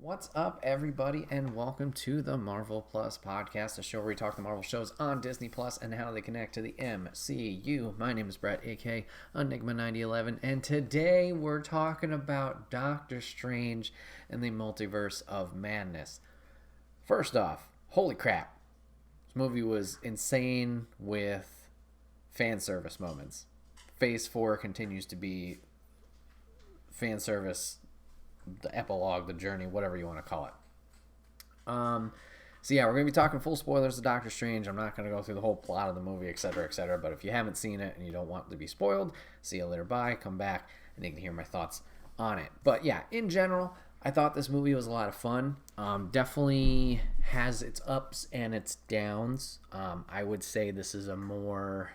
What's up, everybody, and welcome to the Marvel Plus podcast, a show where we talk the Marvel shows on Disney Plus and how they connect to the MCU. My name is Bret, aka Enigma9011, and today we're talking about Doctor Strange and the Multiverse of Madness. First off, holy crap, this movie was insane with fan service moments. Phase 4 continues to be fan service, the epilogue, the journey, whatever you want to call it. So yeah, we're going to be talking full spoilers of Doctor Strange. I'm not going to go through the whole plot of the movie, etc., etc., but if you haven't seen it and you don't want to be spoiled, see you later, bye, come back, and you can hear my thoughts on it. But yeah, in general, I thought this movie was a lot of fun. Definitely has its ups and its downs. I would say this is a more...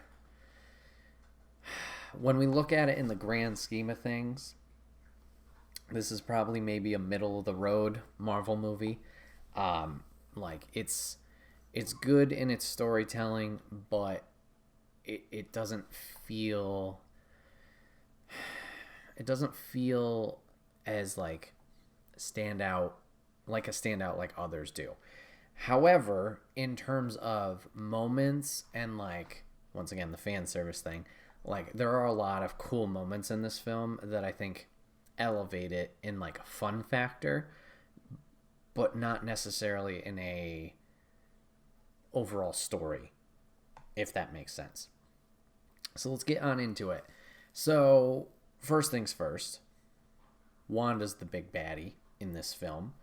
When we look at it in the grand scheme of things, this is probably maybe a middle of the road Marvel movie. It's good in its storytelling, but it doesn't feel as like a standout like others do. However, in terms of moments and once again the fan service thing, there are a lot of cool moments in this film that I think elevate it in a fun factor, but not necessarily in a overall story, if that makes sense. So let's get on into it. So first things first, Wanda's the big baddie in this film.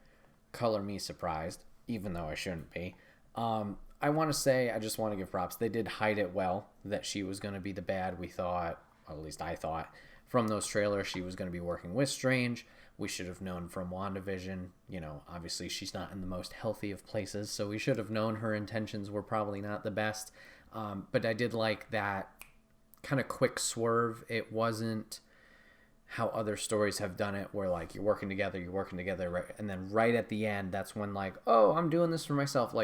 Color me surprised, even though I shouldn't be. I want to say, I just want to give props. They did hide it well that she was going to be the bad. We thought, or at least I thought, from those trailers, she was going to be working with Strange. We should have known from WandaVision. Obviously she's not in the most healthy of places, so we should have known her intentions were probably not the best. But I did like that kind of quick swerve. It wasn't how other stories have done it, where you're working together, right? And then right at the end, that's when oh, I'm doing this for myself.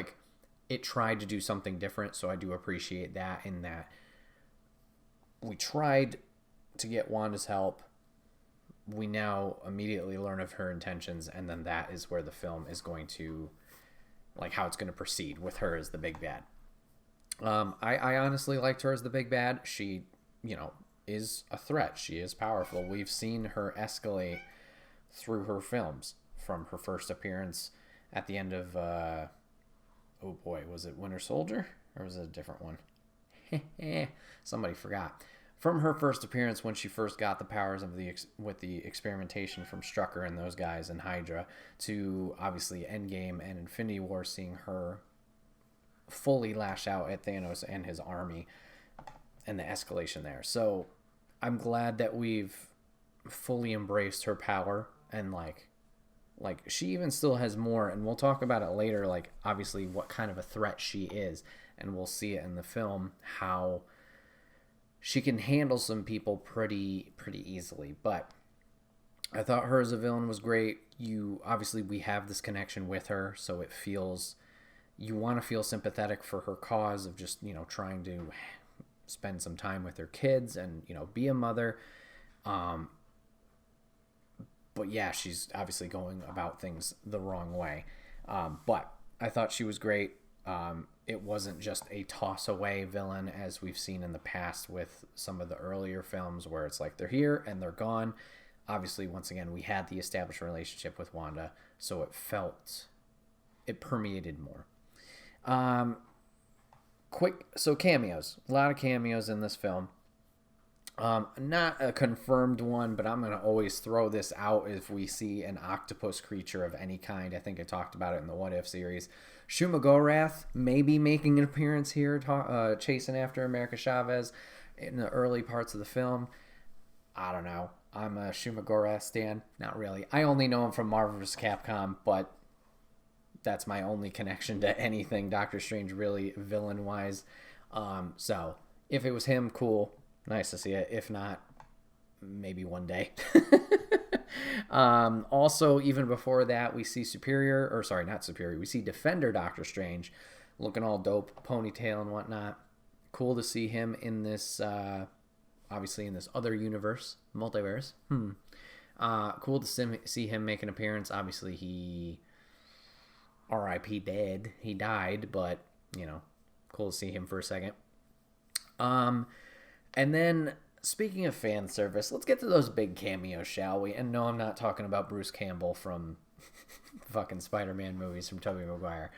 It tried to do something different, so I do appreciate that, in that we tried to get Wanda's help. We now immediately learn of her intentions, and then that is where the film is going to, how it's going to proceed with her as the big bad. I honestly liked her as the big bad. She, is a threat. She is powerful. We've seen her escalate through her films, from her first appearance at the end of, was it Winter Soldier? Or was it a different one? Somebody forgot. From her first appearance, when she first got the powers of with the experimentation from Strucker and those guys and Hydra, to obviously Endgame and Infinity War, seeing her fully lash out at Thanos and his army, and the escalation there. So I'm glad that we've fully embraced her power, and she even still has more, and we'll talk about it later, obviously what kind of a threat she is, and we'll see it in the film, how she can handle some people pretty easily. But I thought her as a villain was great. Obviously we have this connection with her, so it feels, you want to feel sympathetic for her cause of just, trying to spend some time with her kids and, be a mother. But yeah, she's obviously going about things the wrong way. But I thought she was great. It wasn't just a toss-away villain, as we've seen in the past with some of the earlier films, where it's they're here and they're gone. Obviously, once again, we had the established relationship with Wanda, so it permeated more. So cameos. A lot of cameos in this film. Not a confirmed one, but I'm going to always throw this out if we see an octopus creature of any kind. I think I talked about it in the What If series. Shumagorath maybe making an appearance here, chasing after America Chavez in the early parts of the film. I don't know. I'm a Shumagorath stan. Not really. I only know him from Marvel vs. Capcom, but that's my only connection to anything Doctor Strange, really, villain-wise. So if it was him, cool. Nice to see it. If not, maybe one day. Also, even before that, we see we see Defender Doctor Strange looking all dope, ponytail and whatnot. Cool to see him in this, obviously in this other universe, Multiverse. Cool to see him make an appearance. Obviously, he R.I.P. dead. He died, but, cool to see him for a second. And then, speaking of fan service, let's get to those big cameos, shall we? And no, I'm not talking about Bruce Campbell from fucking Spider-Man movies from Tobey Maguire.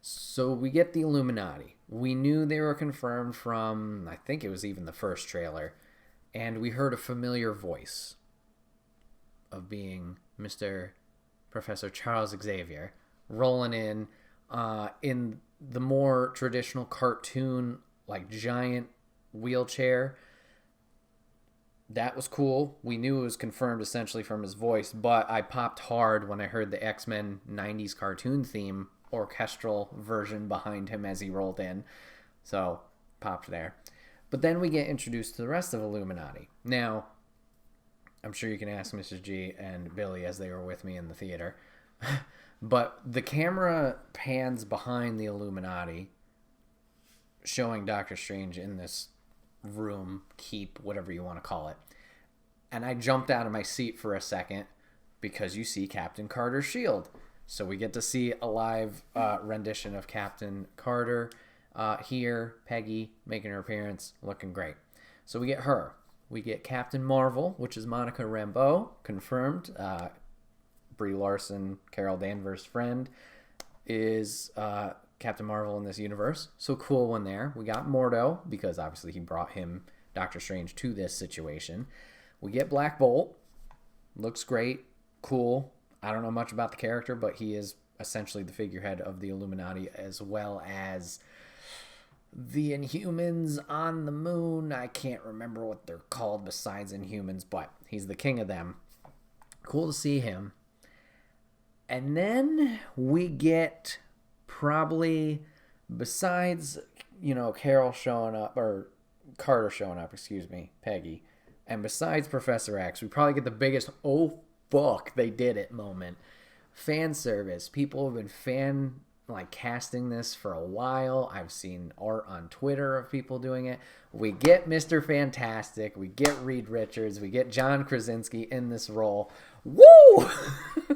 So we get the Illuminati. We knew they were confirmed from, I think it was even the first trailer. And we heard a familiar voice of being Mr. Professor Charles Xavier rolling in the more traditional cartoon, like giant wheelchair. That was cool. We knew it was confirmed essentially from his voice, but I popped hard when I heard the X-Men 90s cartoon theme orchestral version behind him as he rolled in. So, popped there. But then we get introduced to the rest of Illuminati. Now, I'm sure you can ask Mrs. G and Billy as they were with me in the theater. But the camera pans behind the Illuminati, showing Doctor Strange in this room, keep, whatever you want to call it. And I jumped out of my seat for a second because you see Captain Carter's shield. So we get to see a live rendition of Captain Carter here. Peggy making her appearance, looking great. So we get her. We get Captain Marvel, which is Monica Rambeau, confirmed. Brie Larson, Carol Danvers' friend, is Captain Marvel in this universe. So cool one there. We got Mordo, because obviously he brought him, Doctor Strange, to this situation. We get Black Bolt. Looks great. Cool. I don't know much about the character, but he is essentially the figurehead of the Illuminati, as well as the Inhumans on the moon. I can't remember what they're called besides Inhumans, but he's the king of them. Cool to see him. And then we get probably, besides, Carol showing up, or Carter showing up, Peggy, and besides Professor X, we probably get the biggest, oh fuck, they did it moment. Fan service. People have been casting this for a while. I've seen art on Twitter of people doing it. We get Mr. Fantastic. We get Reed Richards. We get John Krasinski in this role. Woo!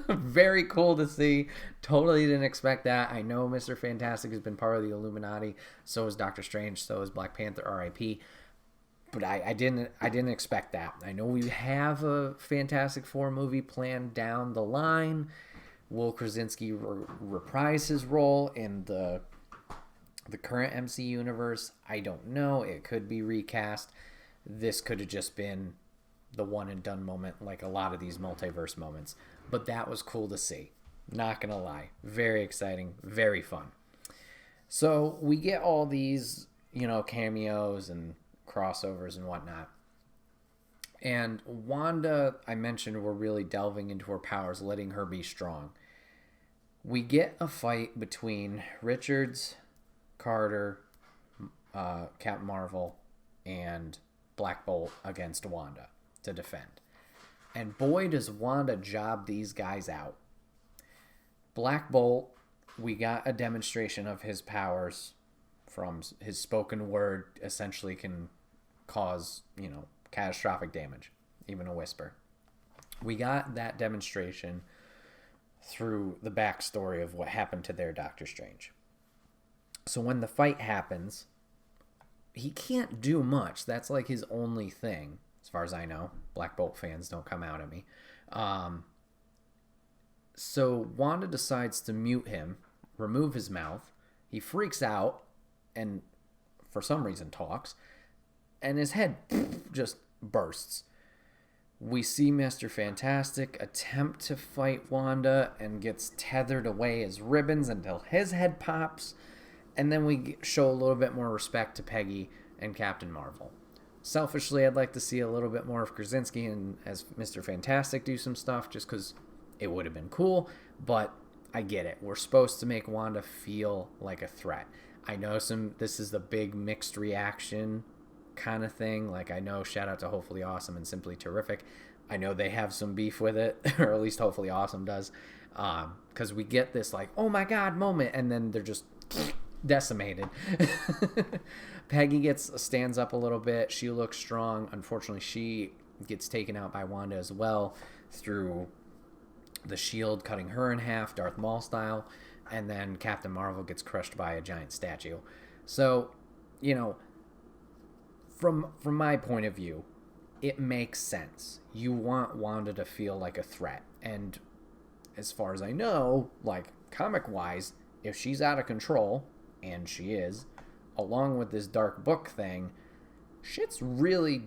Very cool to see. Totally didn't expect that. I know Mr. Fantastic has been part of the Illuminati. So is Doctor Strange. So is Black Panther, R.I.P. But I didn't expect that. I know we have a Fantastic Four movie planned down the line. Will Krasinski reprise his role in the current MC universe? I don't know. It could be recast. This could have just been the one and done moment, like a lot of these multiverse moments. But that was cool to see. Not gonna lie. Very exciting. Very fun. So we get all these, cameos and crossovers and whatnot. And Wanda, I mentioned, we're really delving into her powers, letting her be strong. We get a fight between Richards, Carter, Captain Marvel, and Black Bolt against Wanda to defend. And boy, does Wanda job these guys out. Black Bolt, we got a demonstration of his powers from his spoken word, essentially can cause, catastrophic damage, even a whisper. We got that demonstration through the backstory of what happened to their Doctor Strange. So when the fight happens, he can't do much. That's like his only thing, as far as I know. Black Bolt fans, don't come out at me. So Wanda decides to mute him, remove his mouth. He freaks out and for some reason talks, and his head just bursts. We see Mr. Fantastic attempt to fight Wanda and gets tethered away as ribbons until his head pops. And then we show a little bit more respect to Peggy and Captain Marvel. Selfishly, I'd like to see a little bit more of Krasinski and as Mr. Fantastic do some stuff just because it would have been cool. But I get it. We're supposed to make Wanda feel like a threat. I know this is the big mixed reaction kind of thing. Like, I know, shout out to Hopefully Awesome and Simply Terrific. I know they have some beef with it, or at least Hopefully Awesome does, because we get this like, oh my god moment, and then they're just decimated. Peggy stands up a little bit. She looks strong. Unfortunately, she gets taken out by Wanda as well. through the shield cutting her in half, Darth Maul style, and then Captain Marvel gets crushed by a giant statue. So, you know, from my point of view, it makes sense. You want Wanda to feel like a threat. And as far as I know, like, comic-wise, if she's out of control, and she is, along with this dark book thing, shit's really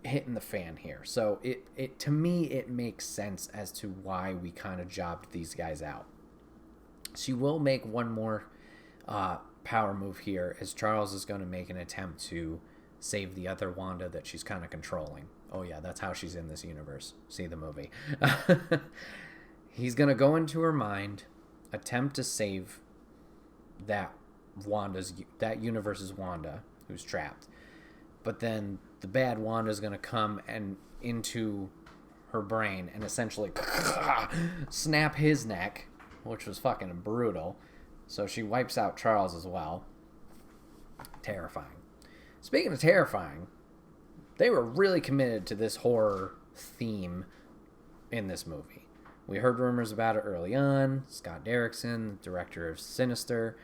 hitting the fan here. So it to me, it makes sense as to why we kind of jobbed these guys out. She will make one more power move here, as Charles is going to make an attempt to save the other Wanda that she's kind of controlling. Oh yeah, that's how she's in this universe. See the movie. He's going to go into her mind, attempt to save that universe's Wanda who's trapped. But then the bad Wanda's going to come and into her brain and essentially snap his neck, which was fucking brutal. So she wipes out Charles as well. Terrifying. Speaking of terrifying, they were really committed to this horror theme in this movie. We heard rumors about it early on. Scott Derrickson, director of Sinister,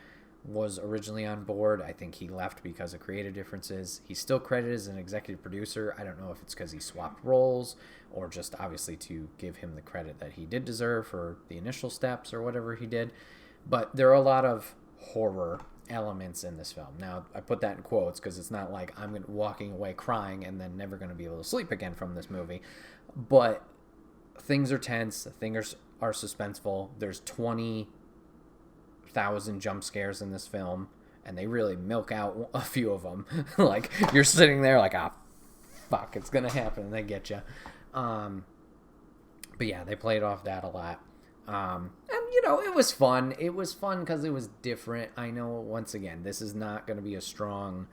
was originally on board. I think he left because of creative differences. He's still credited as an executive producer. I don't know if it's because he swapped roles or just obviously to give him the credit that he did deserve for the initial steps or whatever he did. But there are a lot of horror elements in this film. Now, I put that in quotes because it's not like I'm walking away crying and then never going to be able to sleep again from this movie. But things are tense. Things are suspenseful. There's 20,000 jump scares in this film, and they really milk out a few of them. Like, you're sitting there like, fuck, it's going to happen, and they get you. But yeah, they played off that a lot. And, you know, it was fun. It was fun because it was different. I know, once again, this is not going to be a strong,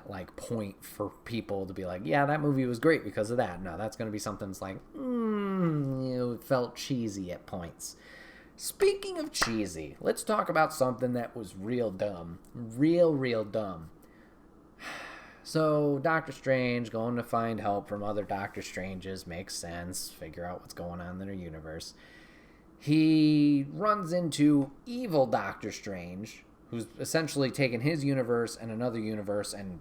like, point for people to be like, yeah, that movie was great because of that. No, that's going to be something that's like, it felt cheesy at points. Speaking of cheesy, let's talk about something that was real dumb. Real dumb. So, Doctor Strange going to find help from other Doctor Stranges makes sense. Figure out what's going on in their universe. He runs into evil Doctor Strange, who's essentially taken his universe and another universe and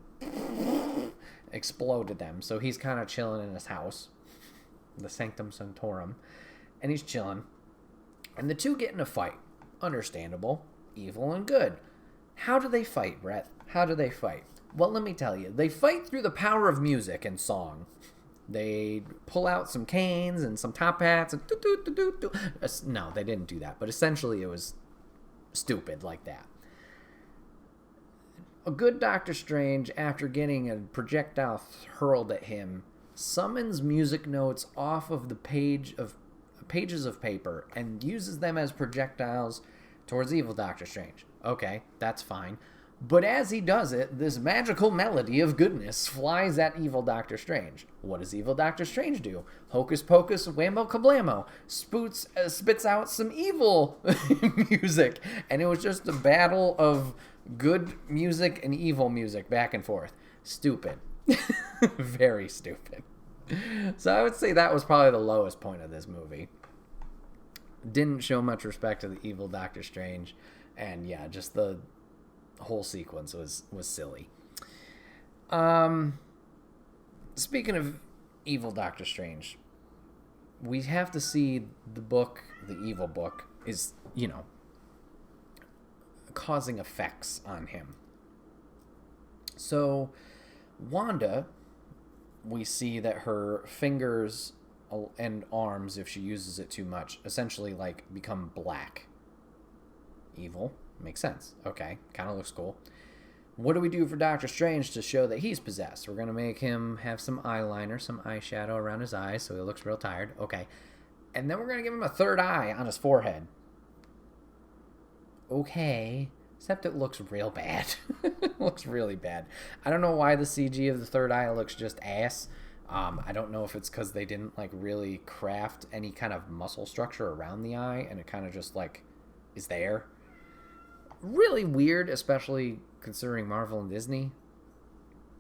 exploded them. So he's kind of chilling in his house, the Sanctum Sanctorum, and he's chilling. And the two get in a fight. Understandable. Evil and good. How do they fight, Bret? How do they fight? Well, let me tell you. They fight through the power of music and song. They pull out some canes and some top hats and do. No, they didn't do that. But essentially it was stupid like that. A good Doctor Strange, after getting a projectile hurled at him, summons music notes off of the pages of paper and uses them as projectiles towards evil Doctor Strange. Okay, that's fine. But as he does it, this magical melody of goodness flies at evil Doctor Strange. What does evil Doctor Strange do? Hocus pocus, whammo kablamo. Spits out some evil music. And it was just a battle of good music and evil music back and forth. Stupid. Very stupid. So I would say that was probably the lowest point of this movie. Didn't show much respect to the evil Doctor Strange. And yeah, just the whole sequence was silly. Speaking of evil Doctor Strange, we have to see the book, the evil book, is, you know, causing effects on him. So Wanda, we see that her fingers and arms, if she uses it too much, essentially like become black. Evil. Makes sense. Okay. Kind of looks cool. What do we do for Doctor Strange to show that he's possessed? We're going to make him have some eyeliner, some eyeshadow around his eyes so he looks real tired. Okay. And then we're going to give him a third eye on his forehead. Okay. Except it looks real bad. It looks really bad. I don't know why the CG of the third eye looks just ass. I don't know if it's because they didn't like really craft any kind of muscle structure around the eye and it kind of just like is there. Really weird, especially considering Marvel and Disney.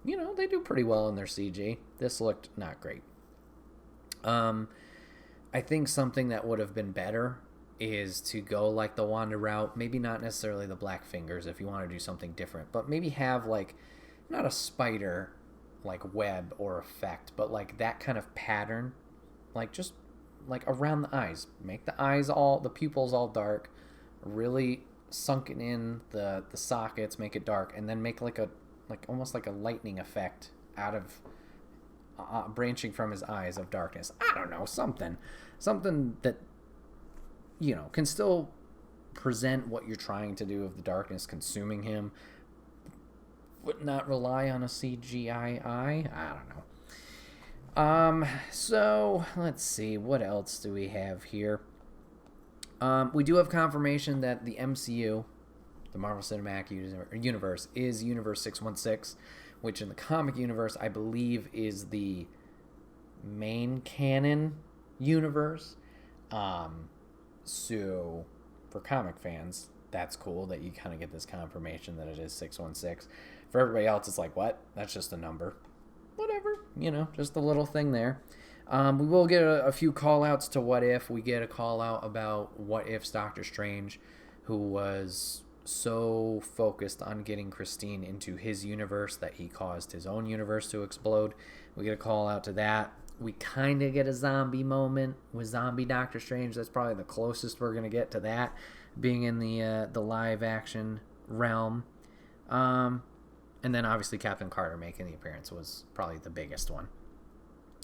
You know, they do pretty well in their CG. This looked not great. I think something that would have been better is to go like the Wanda route. Maybe not necessarily the black fingers if you want to do something different, but maybe have like not a spider like web or effect, but like that kind of pattern, like just like around the eyes. Make the pupils all dark, really sunken in the sockets, make it dark, and then make like almost like a lightning effect out of branching from his eyes of darkness. I don't know, something that can still present what you're trying to do of the darkness consuming him, but not rely on a CGI eye. I don't know. So let's see, what else do we have here? We do have confirmation that the MCU, the Marvel Cinematic Universe, is Universe 616, which in the comic universe, I believe, is the main canon universe. So for comic fans, that's cool that you kind of get this confirmation that it is 616. For everybody else, it's like, what? That's just a number. Whatever, just a little thing there. We will get a few call-outs to What If. We get a call-out about What If's Doctor Strange, who was so focused on getting Christine into his universe that he caused his own universe to explode. We get a call-out to that. We kind of get a zombie moment with zombie Doctor Strange. That's probably the closest we're going to get to that, being in the live-action realm. And then obviously Captain Carter making the appearance was probably the biggest one.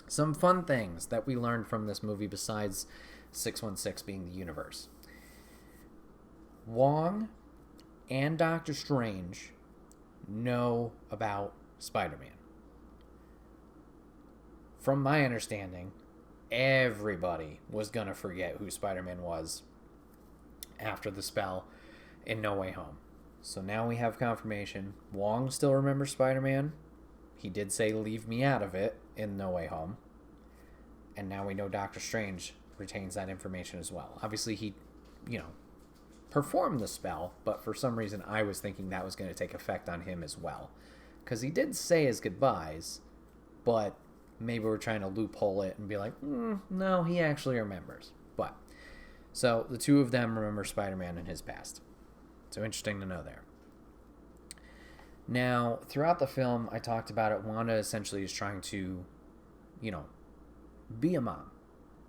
Some fun things that we learned from this movie besides 616 being the universe. Wong and Doctor Strange know about Spider-Man. From my understanding, everybody was going to forget who Spider-Man was after the spell in No Way Home. So now we have confirmation. Wong still remembers Spider-Man. He did say, leave me out of it in No Way Home. And now we know Doctor Strange retains that information as well. Obviously, he, performed the spell, but for some reason I was thinking that was going to take effect on him as well. Because he did say his goodbyes, but maybe we're trying to loophole it and be like, no, he actually remembers. But, so the two of them remember Spider-Man in his past. So interesting to know there. Now, throughout the film, I talked about it. Wanda essentially is trying to, be a mom.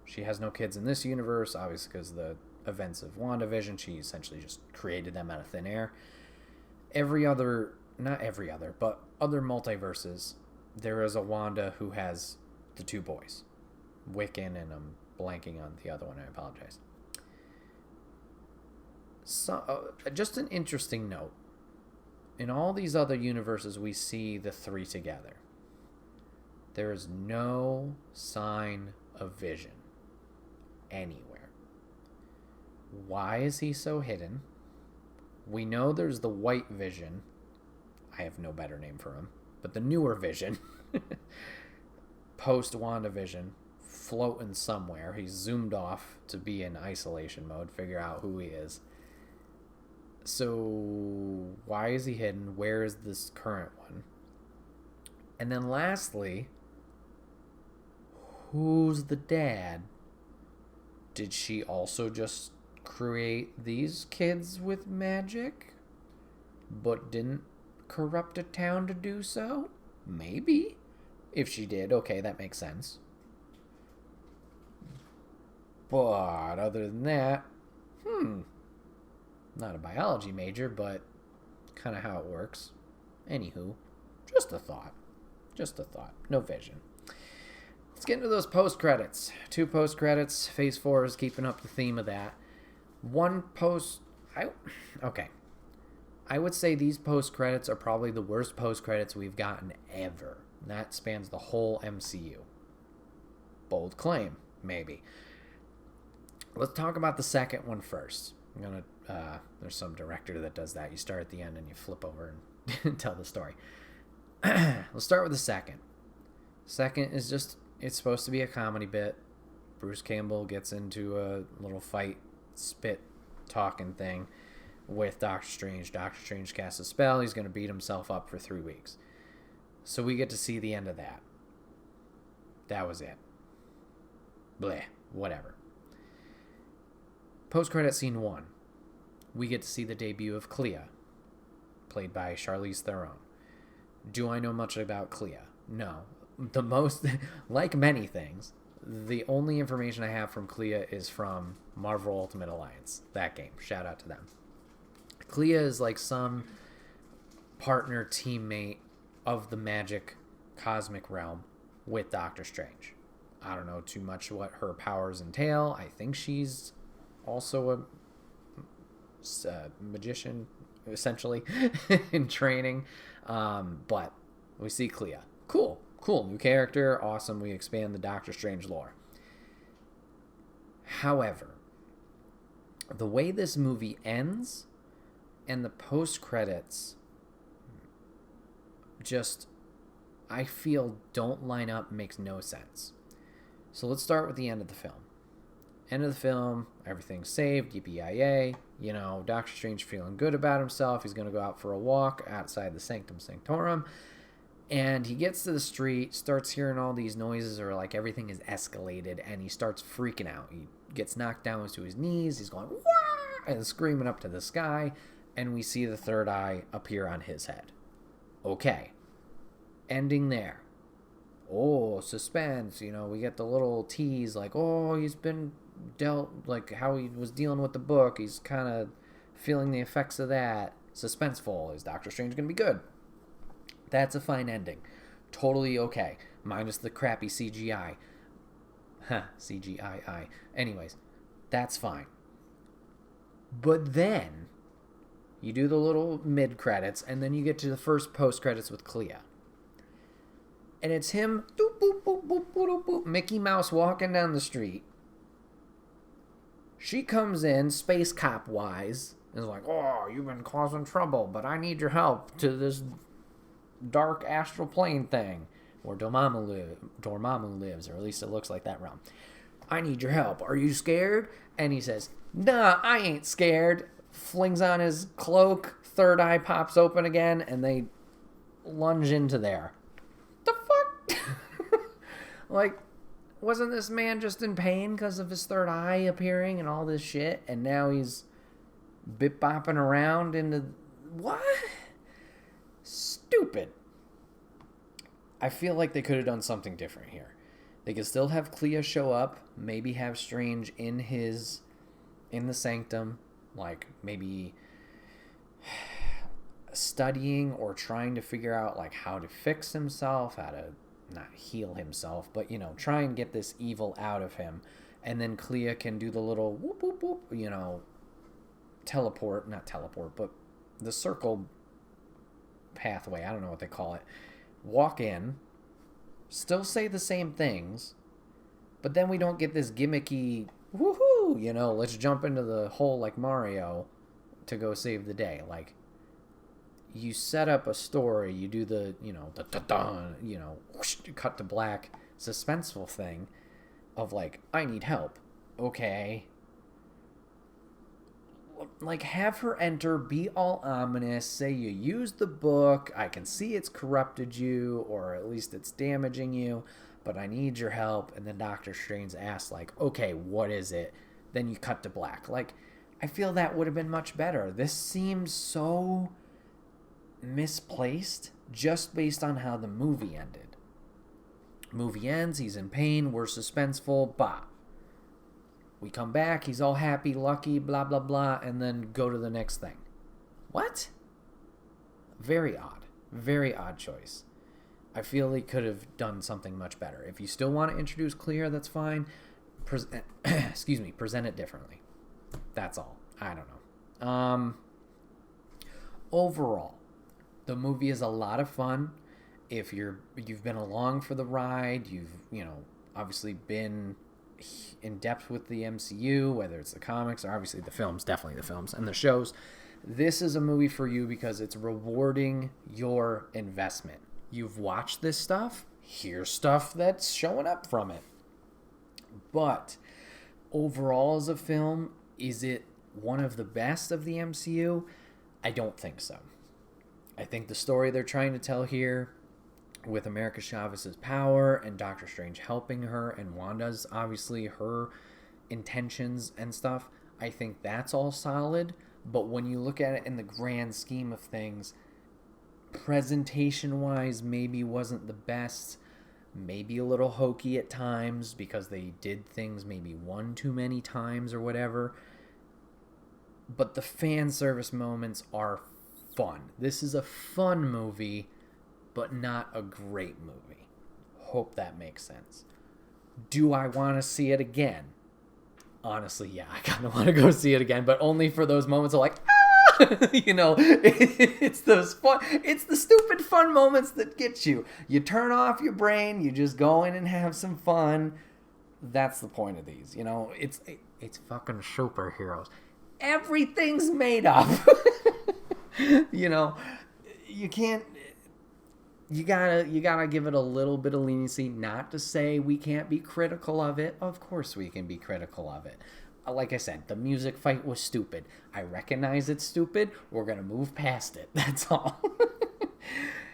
She has no kids in this universe, obviously because of the events of WandaVision. She essentially just created them out of thin air. Not every other, but other multiverses, there is a Wanda who has the two boys. Wiccan, and I'm blanking on the other one. I apologize. So, just an interesting note. In all these other universes, we see the three together. There is no sign of Vision anywhere. Why is he so hidden? We know there's the White Vision. I have no better name for him. But the newer Vision, post WandaVision, floating somewhere. He's zoomed off to be in isolation mode, figure out who he is. So, why is he hidden? Where is this current one? And then lastly, who's the dad? Did she also just create these kids with magic, but didn't corrupt a town to do so? Maybe. If she did, okay, that makes sense. But other than that, not a biology major, but kind of how it works. Anywho, just a thought. No Vision. Let's get into those post-credits. 2 post-credits. Phase 4 is keeping up the theme of that. Okay. I would say these post-credits are probably the worst post-credits we've gotten ever. That spans the whole MCU. Bold claim, maybe. Let's talk about the second one first. There's some director that does that. You start at the end and you flip over and tell the story. Let's start with the second. Second is just, it's supposed to be a comedy bit. Bruce Campbell gets into a little fight, spit talking thing with Doctor Strange. Doctor Strange casts a spell. He's going to beat himself up for 3 weeks. So we get to see the end of that. That was it. bleh, whatever. Post-credit scene 1. We get to see the debut of Clea, played by Charlize Theron. Do I know much about Clea? No. The most, like many things, the only information I have from Clea is from Marvel Ultimate Alliance, that game. Shout out to them. Clea is like some partner teammate of the magic cosmic realm with Doctor Strange. I don't know too much what her powers entail. I think she's also a magician, essentially, in training. But we see Clea. Cool. New character. Awesome. We expand the Doctor Strange lore. However, the way this movie ends and the post-credits just, I feel, don't line up, makes no sense. So let's start with the end of the film. End of the film, everything's saved, yippee-yi-yay. You know, Doctor Strange feeling good about himself. He's going to go out for a walk outside the Sanctum Sanctorum. And he gets to the street, starts hearing all these noises, or like everything is escalated, and he starts freaking out. He gets knocked down to his knees. He's going, wah! And screaming up to the sky. And we see the third eye appear on his head. Okay. Ending there. Oh, suspense. You know, we get the little tease like, oh, he's been dealt, like how he was dealing with the book. He's kind of feeling the effects of that. Suspenseful. Is Doctor Strange going to be good? That's a fine ending. Totally okay. Minus the crappy CGI. CGI. Anyways, that's fine. But then you do the little mid-credits, and then you get to the first post-credits with Clea. And it's him, doop, boop, boop, boop, boop, boop, Mickey Mouse walking down the street. She comes in, space cop-wise, and is like, oh, you've been causing trouble, but I need your help to this dark astral plane thing where Dormammu lives, or at least it looks like that realm. I need your help. Are you scared? And he says, nah, I ain't scared. Flings on his cloak, third eye pops open again, and they lunge into there. The fuck? Like, wasn't this man just in pain because of his third eye appearing and all this shit? And now he's bip-bopping around into... What? Stupid. I feel like they could have done something different here. They could still have Clea show up, maybe have Strange in the sanctum, like maybe studying or trying to figure out like how to fix himself, how to not heal himself, but you know, try and get this evil out of him. And then Clea can do the little whoop whoop whoop, you know, not teleport, but the circle pathway, I don't know what they call it. Walk in, still say the same things, but then we don't get this gimmicky woohoo, you know, let's jump into the hole like Mario to go save the day. Like, you set up a story, you do the, you know, the da-da, you know, whoosh, cut to black, suspenseful thing of like, I need help. Okay. Like, have her enter, be all ominous, say you used the book, I can see it's corrupted you, or at least it's damaging you, but I need your help. And then Doctor Strange asks, like, okay, what is it? Then you cut to black. Like, I feel that would have been much better. This seems so misplaced just based on how the movie ended. Movie ends, he's in pain, we're suspenseful, bah. We come back, he's all happy, lucky, blah, blah, blah, and then go to the next thing. What? Very odd choice. I feel they could have done something much better. If you still want to introduce Clea, that's fine. Present it differently. That's all. I don't know. Overall, the movie is a lot of fun. If you've been along for the ride, you've, you know, obviously been in depth with the MCU, whether it's the comics or obviously the films, definitely the films and the shows, this is a movie for you because it's rewarding your investment. You've watched this stuff, here's stuff that's showing up from it. But overall as a film, is it one of the best of the MCU? I don't think so. I think the story they're trying to tell here with America Chavez's power and Doctor Strange helping her and Wanda's obviously her intentions and stuff, I think that's all solid. But when you look at it in the grand scheme of things, presentation wise maybe wasn't the best, maybe a little hokey at times because they did things maybe one too many times or whatever. But the fan service moments are fun. This is a fun movie, but not a great movie. Hope that makes sense. Do I want to see it again? Honestly, yeah, I kind of want to go see it again, but only for those moments of like, ah! You know, it's those fun, it's the stupid fun moments that get you. You turn off your brain, you just go in and have some fun. That's the point of these, you know. It's fucking superheroes. Everything's made up. You know, you can't. You gotta give it a little bit of leniency. Not to say we can't be critical of it. Of course we can be critical of it. Like I said, the music fight was stupid. I recognize it's stupid. We're gonna move past it. That's all.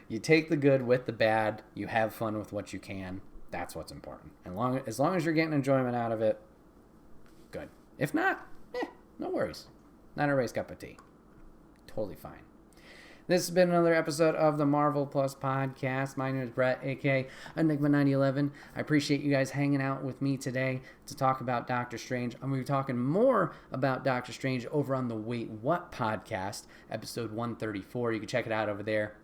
You take the good with the bad. You have fun with what you can. That's what's important. And as long as you're getting enjoyment out of it, good. If not, no worries. Not everybody's cup of tea. Totally fine. This has been another episode of the Marvel Plus Podcast. My name is Bret, a.k.a. Enigma9011. I appreciate you guys hanging out with me today to talk about Doctor Strange. I'm going to be talking more about Doctor Strange over on the Wait What podcast, episode 134. You can check it out over there.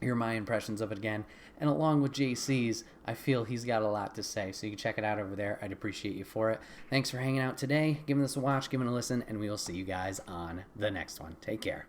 Hear my impressions of it again. And along with JC's, I feel he's got a lot to say. So you can check it out over there. I'd appreciate you for it. Thanks for hanging out today, giving this a watch, giving it a listen, and we will see you guys on the next one. Take care.